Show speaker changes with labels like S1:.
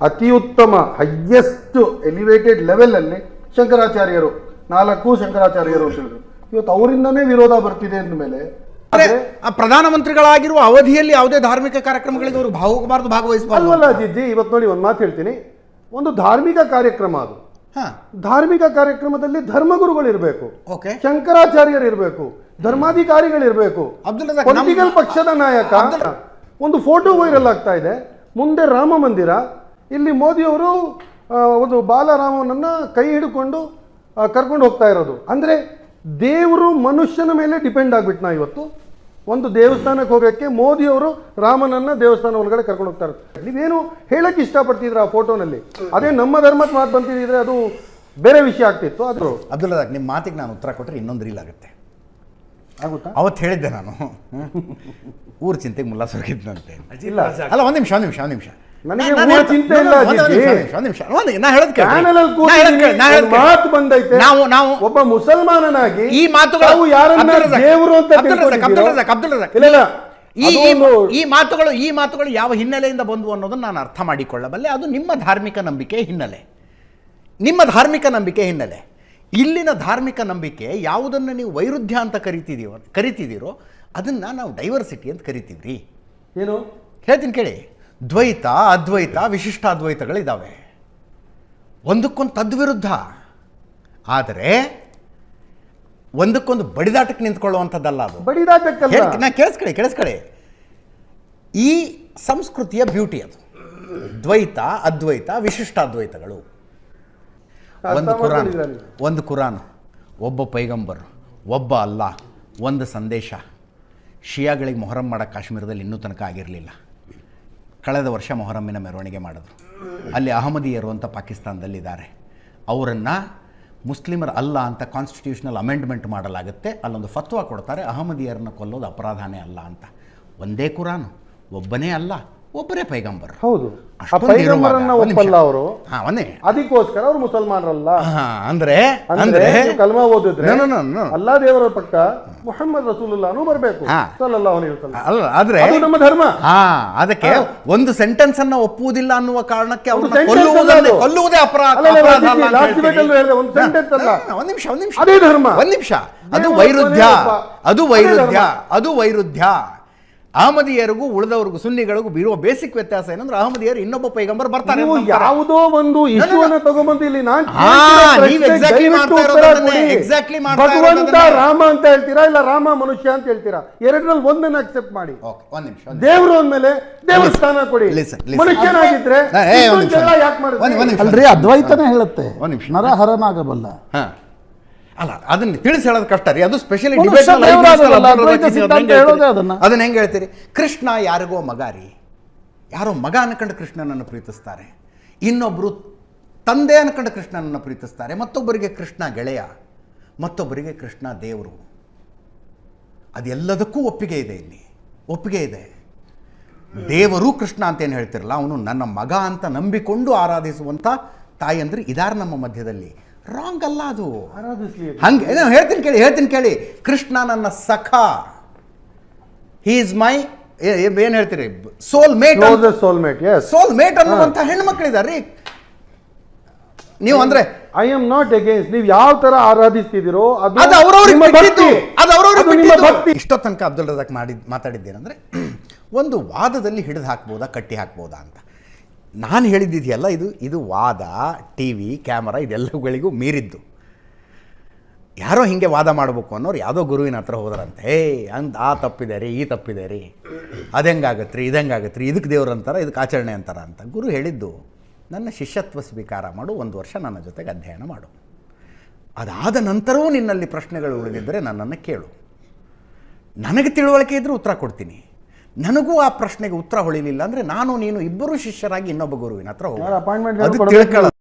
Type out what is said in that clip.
S1: ಅತಿ ಉತ್ತಮ highest elevated ಲೆವೆಲಲ್ಲಿ ಶಂಕರಾಚಾರ್ಯರು 4 ಶಂಕರಾಚಾರ್ಯರು ಅಂತ ಹೇಳಿದ್ರು. ಇವತ್ತು ಅವರಿಂದನೇ ವಿರೋಧ ಬರ್ತಿದೆ ಅಂದಮೇಲೆ
S2: ಪ್ರಧಾನಮಂತ್ರಿಗಳಾಗಿರುವ ಅವಧಿಯಲ್ಲಿ ಯಾವುದೇ ಧಾರ್ಮಿಕ ಕಾರ್ಯಕ್ರಮಗಳಿಗೆ ಅವರು ಹೋಗಬಾರ್ದು, ಭಾಗವಹಿಸಬಾರ್ದು
S1: ಅಲ್ವಲ್ಲ ಜಿಜ್ಜಿ. ಇವತ್ತು ನೋಡಿ ಒಂದು ಮಾತು ಹೇಳ್ತೀನಿ, ಒಂದು ಧಾರ್ಮಿಕ ಕಾರ್ಯಕ್ರಮ ಅದು. ಧಾರ್ಮಿಕ ಕಾರ್ಯಕ್ರಮದಲ್ಲಿ ಧರ್ಮಗುರುಗಳಿರ್ಬೇಕು, ಶಂಕರಾಚಾರ್ಯರು ಇರಬೇಕು, ಧರ್ಮಾಧಿಕಾರಿಗಳಿರ್ಬೇಕು, ಪೊಲಿಟಿಕಲ್ ಪಕ್ಷದ ನಾಯಕ. ಒಂದು ಫೋಟೋ ವೈರಲ್ ಆಗ್ತಾ ಇದೆ, ಮುಂದೆ ರಾಮ ಮಂದಿರ, ಇಲ್ಲಿ ಮೋದಿಯವರು ಒಂದು ಬಾಲರಾಮನನ್ನ ಕೈ ಹಿಡ್ಕೊಂಡು ಕರ್ಕೊಂಡು ಹೋಗ್ತಾ ಇರೋದು. ಅಂದ್ರೆ ದೇವರು ಮನುಷ್ಯನ ಮೇಲೆ ಡಿಪೆಂಡ್ ಆಗ್ಬಿಟ್ನಾ ಇವತ್ತು? ಒಂದು ದೇವಸ್ಥಾನಕ್ಕೆ ಹೋಗೋಕ್ಕೆ ಮೋದಿಯವರು ರಾಮನನ್ನ ದೇವಸ್ಥಾನ ಒಳಗಡೆ ಕರ್ಕೊಂಡು ಹೋಗ್ತಾ ಇರೋದು. ನೀವೇನು ಹೇಳಕ್ಕೆ ಇಷ್ಟಪಡ್ತಿದ್ರ ಆ ಫೋಟೋನಲ್ಲಿ? ಅದೇ ನಮ್ಮ ಧರ್ಮಕ್ಕೆ ಮಾತು ಬಂತಿದ್ರೆ ಅದು ಬೇರೆ ವಿಷಯ ಆಗ್ತಿತ್ತು. ಅದು
S2: ಅಬ್ದುಲ್ಲಾ, ನಿಮ್ಮ ಮಾತಿಗೆ ನಾನು ಉತ್ತರ ಕೊಟ್ಟರೆ ಇನ್ನೊಂದು ರೀಲ್ ಆಗುತ್ತೆ.
S1: ಆಗುತ್ತಾ?
S2: ಅವತ್ತು ಹೇಳಿದ್ದೆ ನಾನು, ಊರು ಚಿಂತೆಗೆ ಮುಲ್ಲಾ ಸೊರಗಿದ್ನಂತೆ.
S1: ಇಲ್ಲ
S2: ಅಲ್ಲ, ಒಂದ್ ನಿಮಿಷ
S1: ನನಗೆ ಚಿಂತೆ ಇಲ್ಲ. ಒಬ್ಬ ಮುಸಲ್ಮಾನನಾಗಿ
S2: ಈ ಮಾತುಗಳು ಯಾವ ಹಿನ್ನೆಲೆಯಿಂದ ಬಂದವು ಅನ್ನೋದನ್ನು ನಾನು ಅರ್ಥ ಮಾಡಿಕೊಳ್ಳಬಲ್ಲೆ. ಅದು ನಿಮ್ಮ ಧಾರ್ಮಿಕ ನಂಬಿಕೆ ಹಿನ್ನೆಲೆ. ಇಲ್ಲಿನ ಧಾರ್ಮಿಕ ನಂಬಿಕೆ ಯಾವುದನ್ನು ನೀವು ವೈರುಧ್ಯ ಅಂತ ಕರಿತಿದ್ದೀರೋ ಅದನ್ನು ನಾವು ಡೈವರ್ಸಿಟಿ ಅಂತ ಕರಿತೀವ್ರಿ.
S1: ಏನು
S2: ಹೇಳ್ತೀನಿ ಕೇಳಿ. ದ್ವೈತ, ಅದ್ವೈತ, ವಿಶಿಷ್ಟಾದ್ವೈತಗಳಿದ್ದಾವೆ, ಒಂದಕ್ಕೊಂದು ತದ್ವಿರುದ್ಧ. ಆದರೆ ಒಂದಕ್ಕೊಂದು ಬಡಿದಾಟಕ್ಕೆ ನಿಂತ್ಕೊಳ್ಳುವಂಥದ್ದಲ್ಲ ಅದು. ನಾ ಕೇಳಿಸ್ಕೊಳ್ಳಿ. ಈ ಸಂಸ್ಕೃತಿಯ ಬ್ಯೂಟಿ ಅದು. ದ್ವೈತ, ಅದ್ವೈತ, ವಿಶಿಷ್ಟಾದ್ವೈತಗಳು. ಒಂದು ಕುರಾನ್, ಒಬ್ಬ ಪೈಗಂಬರ್, ಒಬ್ಬ ಅಲ್ಲಾ, ಒಂದು ಸಂದೇಶ. ಶಿಯಾಗಳಿಗೆ ಮೊಹರಂ ಮಾಡೋಕ್ಕೆ ಕಾಶ್ಮೀರದಲ್ಲಿ ಇನ್ನೂ ತನಕ ಆಗಿರಲಿಲ್ಲ. ಕಳೆದ ವರ್ಷ ಮೊಹರಮ್ಮಿನ ಮೆರವಣಿಗೆ ಮಾಡಿದ್ರು. ಅಲ್ಲಿ ಅಹಮದಿಯರು ಅಂತ ಪಾಕಿಸ್ತಾನದಲ್ಲಿದ್ದಾರೆ. ಅವರನ್ನು ಮುಸ್ಲಿಮರ ಅಲ್ಲ ಅಂತ ಕಾನ್ಸ್ಟಿಟ್ಯೂಷನಲ್ ಅಮೆಂಡ್ಮೆಂಟ್ ಮಾಡಲಾಗುತ್ತೆ. ಅಲ್ಲೊಂದು ಫತ್ವಾ ಕೊಡ್ತಾರೆ, ಅಹಮದಿಯರನ್ನು ಕೊಲ್ಲೋದು ಅಪರಾಧನೇ ಅಲ್ಲ ಅಂತ. ಒಂದೇ ಕುರಾನು, ಒಬ್ಬನೇ ಅಲ್ಲ, ಒಬ್ಬರೇ ಪೈಗಂಬರ್.
S1: ಹೌದು, ಅದಕ್ಕೋಸ್ಕರ ಅವರು ಮುಸಲ್ಮಾನರಲ್ಲ.
S2: ಅಂದ್ರೆ
S1: ಕಲ್ಮಾ ಓದಿದ್ರೆ ಅಲ್ಲಾ ದೇವರ ಪಕ್ಕ ಮುಹಮ್ಮದ್ ರಸೂಲುಲ್ಲಾಹನು ಬರಬೇಕು.
S2: ಆದ್ರೆ
S1: ನಮ್ಮ ಧರ್ಮ.
S2: ಅದಕ್ಕೆ ಒಂದು ಸೆಂಟೆನ್ಸ್ ಅನ್ನ ಒಪ್ಪುವುದಿಲ್ಲ ಅನ್ನುವ ಕಾರಣಕ್ಕೆ ಕೊಲ್ಲುವುದೇ ಅಪರಾಧ. ಒಂದ್ ನಿಮಿಷ. ಅದು ವೈರುಧ್ಯ. ಅಹಮದಿಯರಿಗೂ ಉಳಿದವ್ರಿಗೂ ಸುನ್ನಿಗಳಿಗೂ ಇರುವ ಬೇಸಿಕ್ ವ್ಯತ್ಯಾಸ ಏನಂದ್ರೆ ಅಹಮದಿಯರು ಇನ್ನೊಬ್ಬ ಪೈಗಂಬರ್ ಬರ್ತಾರೆ.
S1: ಯಾವುದೋ ಒಂದು ಇಶ್ಯೂನ ತಗೊಂಡ್ಬಂದು ಇಲ್ಲಿ ಭಗವಂತ ರಾಮ ಅಂತ ಹೇಳ್ತೀರಾ, ಇಲ್ಲ ರಾಮ ಮನುಷ್ಯ ಅಂತ ಹೇಳ್ತೀರಾ? ಎರಡರಲ್ಲಿ ಒಂದನ್ನು ಅಕ್ಸೆಪ್ಟ್ ಮಾಡಿ. ದೇವರು ಅಂದ್ಮೇಲೆ ದೇವಸ್ಥಾನ ಕೊಡಿ. ಮನುಷ್ಯನಾಗಿದ್ರೆ ಯಾಕೆ ಮಾಡಿದ್ರಿ?
S3: ಅದ್ವೈತನೇ ಹೇಳುತ್ತೆ ನರಹರನಾಗಬಲ್ಲ.
S2: ಅಲ್ಲ, ಅದನ್ನ ತಿಳಿಸಿ ಹೇಳೋದು ಕಷ್ಟ ರೀ. ಅದು ಸ್ಪೆಷಲಿ ಅದನ್ನ ಹೆಂಗೆ ಹೇಳ್ತೀರಿ? ಕೃಷ್ಣ ಯಾರಿಗೋ ಮಗ ರೀ. ಯಾರೋ ಮಗ ಅನ್ಕೊಂಡು ಕೃಷ್ಣನನ್ನು ಪ್ರೀತಿಸ್ತಾರೆ, ಇನ್ನೊಬ್ರು ತಂದೆ ಅನ್ಕೊಂಡು ಕೃಷ್ಣನನ್ನು ಪ್ರೀತಿಸ್ತಾರೆ, ಮತ್ತೊಬ್ಬರಿಗೆ ಕೃಷ್ಣ ಗೆಳೆಯ, ಮತ್ತೊಬ್ಬರಿಗೆ ಕೃಷ್ಣ ದೇವರು. ಅದೆಲ್ಲದಕ್ಕೂ ಒಪ್ಪಿಗೆ ಇದೆ. ಇಲ್ಲಿ ಒಪ್ಪಿಗೆ ಇದೆ. ದೇವರು ಕೃಷ್ಣ ಅಂತೇನು ಹೇಳ್ತಿರಲ್ಲ, ಅವನು ನನ್ನ ಮಗ ಅಂತ ನಂಬಿಕೊಂಡು ಆರಾಧಿಸುವಂಥ ತಾಯಂದ್ರೆ ಇದಾರೆ ನಮ್ಮ ಮಧ್ಯದಲ್ಲಿ. ರಾಂಗ್ ಅಲ್ಲ ಅದು. ಹಂಗೆ ಹೇಳ್ತೀನಿ ಕೇಳಿ. ಕೃಷ್ಣ ನನ್ನ ಸಖ, ಹಿ ಇಸ್ ಮೈ ಏನ್ ಹೇಳ್ತೀರಿ, ಸೋಲ್ ಮೇಟ್ ಅನ್ನುವಂಥ ಹೆಣ್ಮಕ್ಳಿದಾರ್ರಿ. ನೀವು ಅಂದ್ರೆ
S1: ಐ ಆಮ್ ನಾಟ್ ಅಗೇನ್ಸ್ಟ್. ನೀವು ಯಾವ ತರ ಆರಾಧಿಸ್ತಿದ್ದೀರೋ
S2: ಅದು ಅವ್ರವ್ರಿಗೆ ಭಕ್ತಿ. ಇಷ್ಟೋ ತನಕ ಅಬ್ದುಲ್ ರಜಾಕ್ ಮಾತಾಡಿದ್ದೇನೆಂದ್ರೆ, ಒಂದು ವಾದದಲ್ಲಿ ಹಿಡಿದು ಹಾಕ್ಬೋದಾ, ಕಟ್ಟಿ ಹಾಕ್ಬೋದಾ ಅಂತ. ನಾನು ಹೇಳಿದ್ದಿದೆಯಲ್ಲ, ಇದು ವಾದ, ಟಿ ವಿ, ಕ್ಯಾಮರಾ ಇದೆಲ್ಲಗಳಿಗೂ ಮೀರಿದ್ದು. ಯಾರೋ ಹೀಗೆ ವಾದ ಮಾಡಬೇಕು ಅನ್ನೋರು ಯಾವುದೋ ಗುರುವಿನ ಹತ್ರ ಹೋದ್ರಂತೆ. ಆ ತಪ್ಪಿದೆ ರೀ, ಈ ತಪ್ಪಿದೆ ರೀ, ಅದೆಂಗಾಗತ್ತೆ ರೀ, ಇದೆಂಗಾಗತ್ತೆ ರೀ, ಇದಕ್ಕೆ ದೇವ್ರು ಅಂತಾರ, ಇದಕ್ಕೆ ಆಚರಣೆ ಅಂತಾರ ಅಂತ. ಗುರು ಹೇಳಿದ್ದು, ನನ್ನ ಶಿಷ್ಯತ್ವ ಸ್ವೀಕಾರ ಮಾಡು, 1 ವರ್ಷ ನನ್ನ ಜೊತೆಗೆ ಅಧ್ಯಯನ ಮಾಡು, ಅದಾದ ನಂತರವೂ ನಿನ್ನಲ್ಲಿ ಪ್ರಶ್ನೆಗಳು ಉಳಿದಿದ್ದರೆ ನನ್ನನ್ನು ಕೇಳು, ನನಗೆ ತಿಳುವಳಿಕೆ ಇದ್ದರೂ ಉತ್ತರ ಕೊಡ್ತೀನಿ. ನನಗೂ ಆ ಪ್ರಶ್ನೆಗೆ ಉತ್ತರ ಹೊಳಿಲಿಲ್ಲ ಅಂದರೆ ನಾನು ನೀನು ಇಬ್ಬರೂ ಶಿಷ್ಯರಾಗಿ ಇನ್ನೊಬ್ಬ ಗುರುವಿನ ಹತ್ರ ಹೋಗಿ ಅದು ತಿಳ್ಕೊಳ್ಳೋದು.